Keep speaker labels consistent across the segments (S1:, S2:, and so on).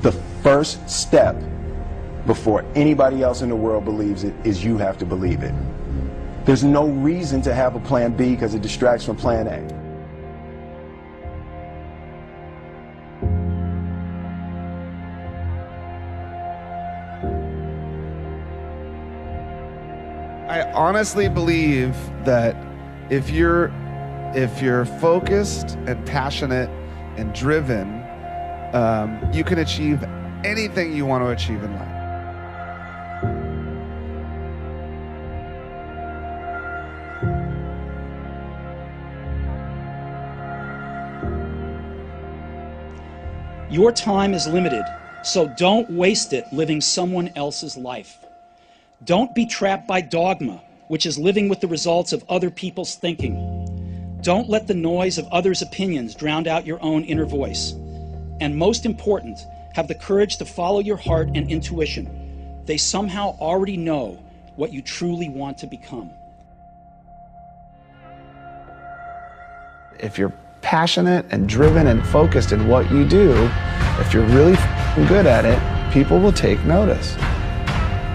S1: The first step before anybody else in the world believes it is you have to believe it. There's no reason to have a plan B because it distracts from plan A.
S2: I honestly believe that if you're focused and passionate and driven, you can achieve anything you want to achieve in life.
S3: Your time is limited, so don't waste it living someone else's life. Don't be trapped by dogma, which is living with the results of other people's thinking. Don't let the noise of others' opinions drown out your own inner voice. And most important, have the courage to follow your heart and intuition. They somehow already know what you truly want to become.
S2: If you're passionate and driven and focused in what you do, if you're really good at it, people will take notice.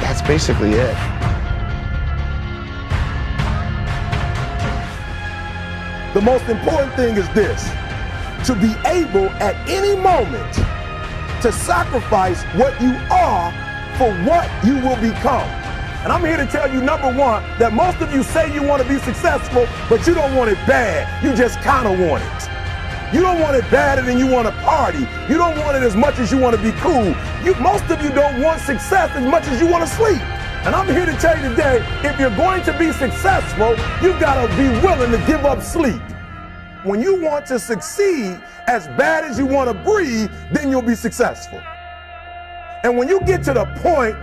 S2: That's basically it.
S4: The most important thing is this: to be able at any moment to sacrifice what you are for what you will become. And I'm here to tell you, number one, that most of you say you want to be successful, but you don't want it bad. You just kind of want it. You don't want it badder than you want to party. You don't want it as much as you want to be cool. Most of you don't want success as much as you want to sleep. And I'm here to tell you today, if you're going to be successful, you've got to be willing to give up sleep. When you want to succeed as bad as you want to breathe, then you'll be successful. And when you get to the point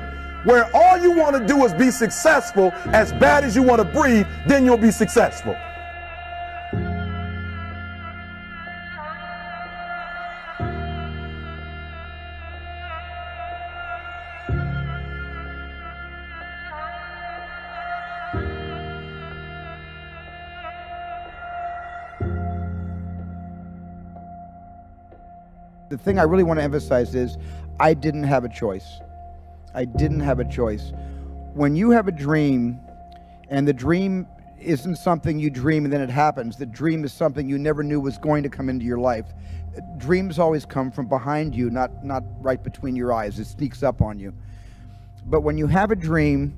S4: where all you want to do is be successful as bad as you want to breathe, then you'll be successful.
S5: The thing I really want to emphasize is I didn't have a choice. I didn't have a choice. When you have a dream, and the dream isn't something you dream and then it happens, the dream is something you never knew was going to come into your life. Dreams always come from behind you, not right between your eyes. It sneaks up on you. But when you have a dream,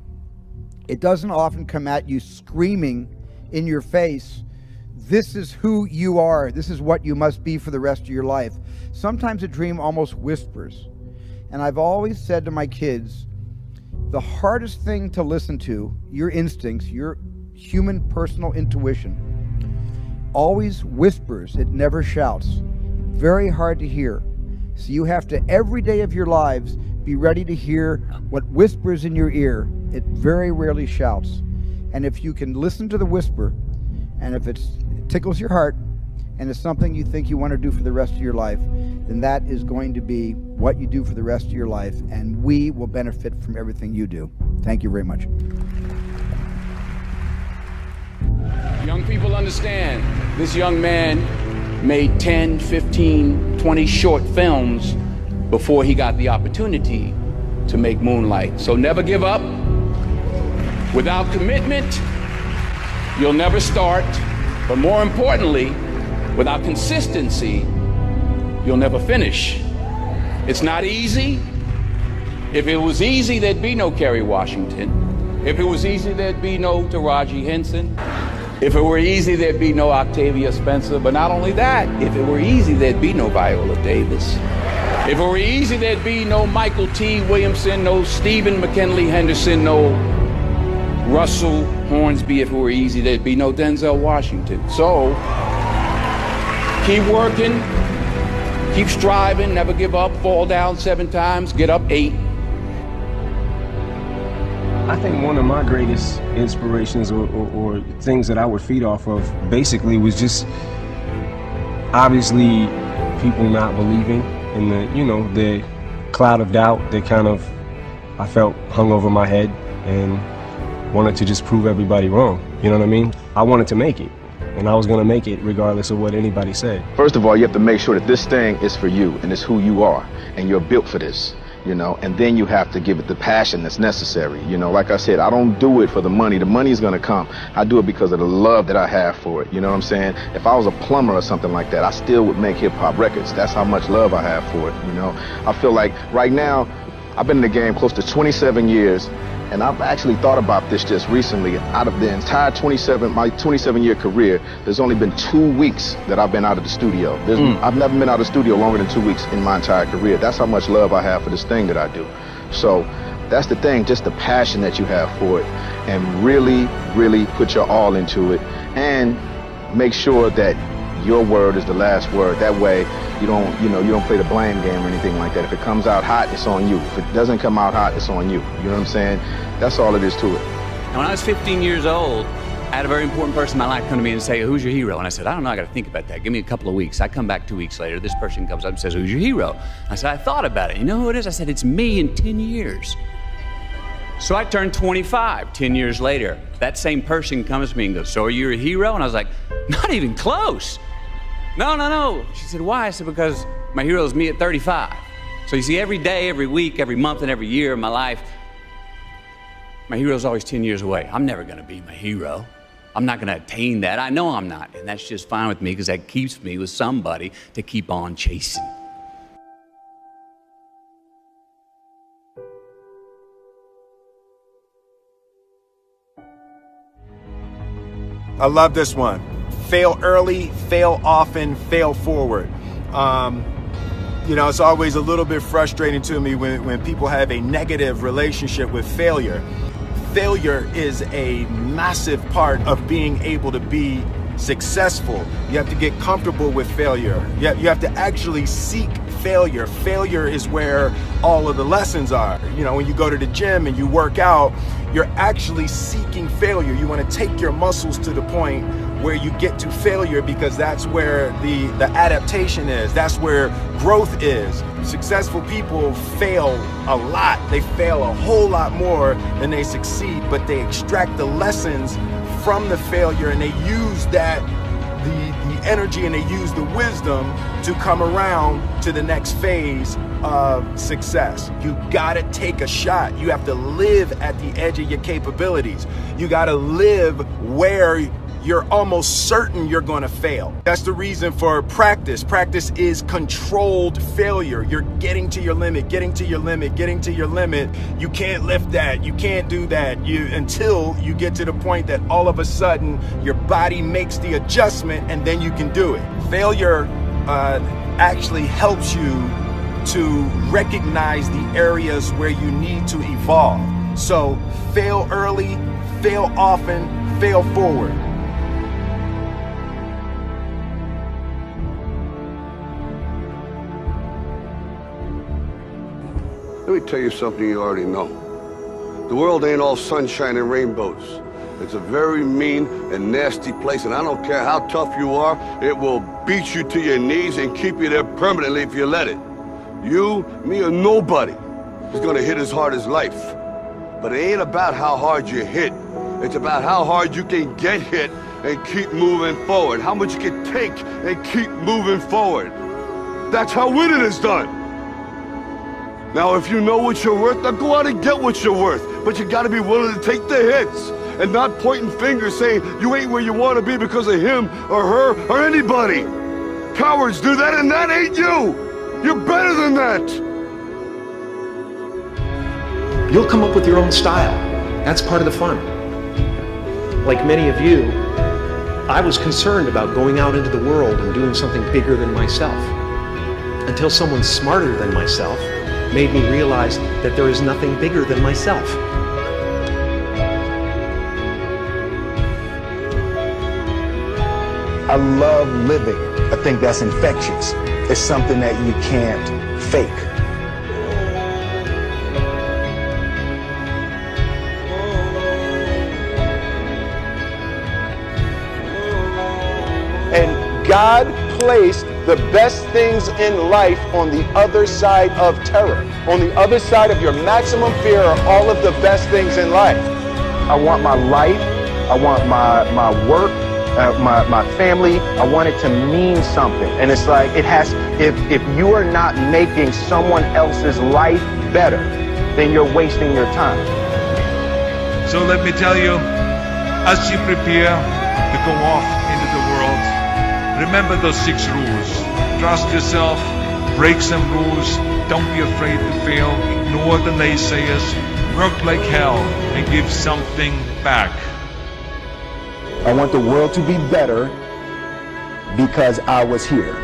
S5: it doesn't often come at you screaming in your face, this is who you are, this is what you must be for the rest of your life. Sometimes a dream almost whispers. And I've always said to my kids, the hardest thing to listen to, your instincts, your human personal intuition, always whispers, it never shouts. Very hard to hear. So you have to, every day of your lives, be ready to hear what whispers in your ear. It very rarely shouts. And if you can listen to the whisper, and if it tickles your heart, and it's something you think you want to do for the rest of your life, then that is going to be what you do for the rest of your life, and we will benefit from everything you do. Thank you very much.
S6: Young people understand, this young man made 10, 15, 20 short films before he got the opportunity to make Moonlight. So never give up. Without commitment, you'll never start. But more importantly, without consistency, you'll never finish. It's not easy. If it was easy, there'd be no Kerry Washington. If it was easy, there'd be no Taraji Henson. If it were easy, there'd be no Octavia Spencer. But not only that, if it were easy, there'd be no Viola Davis. If it were easy, there'd be no Michael T. Williamson, no Stephen McKinley Henderson, no Russell Hornsby. If it were easy, there'd be no Denzel Washington. So, keep working, keep striving, never give up, fall down 7 times, get up 8.
S7: I think one of my greatest inspirations or things that I would feed off of basically was just obviously people not believing in the cloud of doubt that kind of I felt hung over my head, and wanted to just prove everybody wrong. You know what I mean? I wanted to make it. and I was going to make it regardless of what anybody said.
S8: First of all, you have to make sure that this thing is for you and it's who you are and you're built for this, you know, and then you have to give it the passion that's necessary. You know, like I said, I don't do it for the money. The money is going to come. I do it because of the love that I have for it. You know what I'm saying? If I was a plumber or something like that, I still would make hip hop records. That's how much love I have for it. You know, I feel like right now I've been in the game close to 27 years. And I've actually thought about this just recently. Out of the entire my 27-year career, there's only been 2 weeks that I've been out of the studio. I've never been out of the studio longer than 2 weeks in my entire career. That's how much love I have for this thing that I do. So that's the thing, just the passion that you have for it, and really, really put your all into it, and make sure that your word is the last word. That way, you don't play the blame game or anything like that. If it comes out hot, it's on you. If it doesn't come out hot, it's on you. You know what I'm saying? That's all it is to it.
S6: And when I was 15 years old, I had a very important person in my life come to me and say, "Who's your hero?" And I said, "I don't know, I got to think about that. Give me a couple of weeks." I come back 2 weeks later, this person comes up and says, "Who's your hero?" I said, "I thought about it. You know who it is?" I said, "It's me in 10 years. So I turned 25 10 years later. That same person comes to me and goes, "So are you a hero?" And I was like, "Not even close. No. She said, "Why?" I said, "Because my hero is me at 35. So you see, every day, every week, every month, and every year of my life, my hero is always 10 years away. I'm never going to be my hero. I'm not going to attain that. I know I'm not. And that's just fine with me because that keeps me with somebody to keep on chasing."
S1: I love this one. Fail early, fail often, fail forward. You know, it's always a little bit frustrating to me when people have a negative relationship with failure. Failure is a massive part of being able to be successful. You have to get comfortable with failure. You have to actually seek failure. Failure is where all of the lessons are. You know, when you go to the gym and you work out, you're actually seeking failure. You want to take your muscles to the point where you get to failure, because that's where the adaptation is. That's where growth is. Successful people fail a lot. They fail a whole lot more than they succeed, but they extract the lessons from the failure, and they use that, the energy, and they use the wisdom to come around to the next phase of success. You gotta take a shot. You have to live at the edge of your capabilities. You gotta live where you're almost certain you're gonna fail. That's the reason for practice. Practice is controlled failure. You're getting to your limit, getting to your limit, getting to your limit. You can't lift that, you can't do that, until you get to the point that all of a sudden your body makes the adjustment, and then you can do it. Failure actually helps you to recognize the areas where you need to evolve. So fail early, fail often, fail forward.
S9: Let me tell you something you already know. The world ain't all sunshine and rainbows. It's a very mean and nasty place, and I don't care how tough you are, it will beat you to your knees and keep you there permanently if you let it. You, me, or nobody is gonna hit as hard as life. But it ain't about how hard you hit. It's about how hard you can get hit and keep moving forward. How much you can take and keep moving forward. That's how winning is done. Now, if you know what you're worth, now go out and get what you're worth. But you gotta be willing to take the hits and not pointing fingers saying you ain't where you wanna be because of him or her or anybody. Cowards do that, and that ain't you. You're better than that.
S10: You'll come up with your own style. That's part of the fun. Like many of you, I was concerned about going out into the world and doing something bigger than myself, until someone smarter than myself made me realize that there is nothing bigger than myself.
S1: I love living. I think that's infectious. It's something that you can't fake. And God placed the best things in life on the other side of terror. On the other side of your maximum fear are all of the best things in life. I want my life, I want my work,
S8: my family. I want it to mean something. And it's like, it has, if you are not making someone else's life better, then you're wasting your time.
S11: So let me tell you, as you prepare to go off into the world, remember those 6 rules. Trust yourself, break some rules, don't be afraid to fail, ignore the naysayers, work like hell, and give something back.
S12: I want the world to be better because I was here.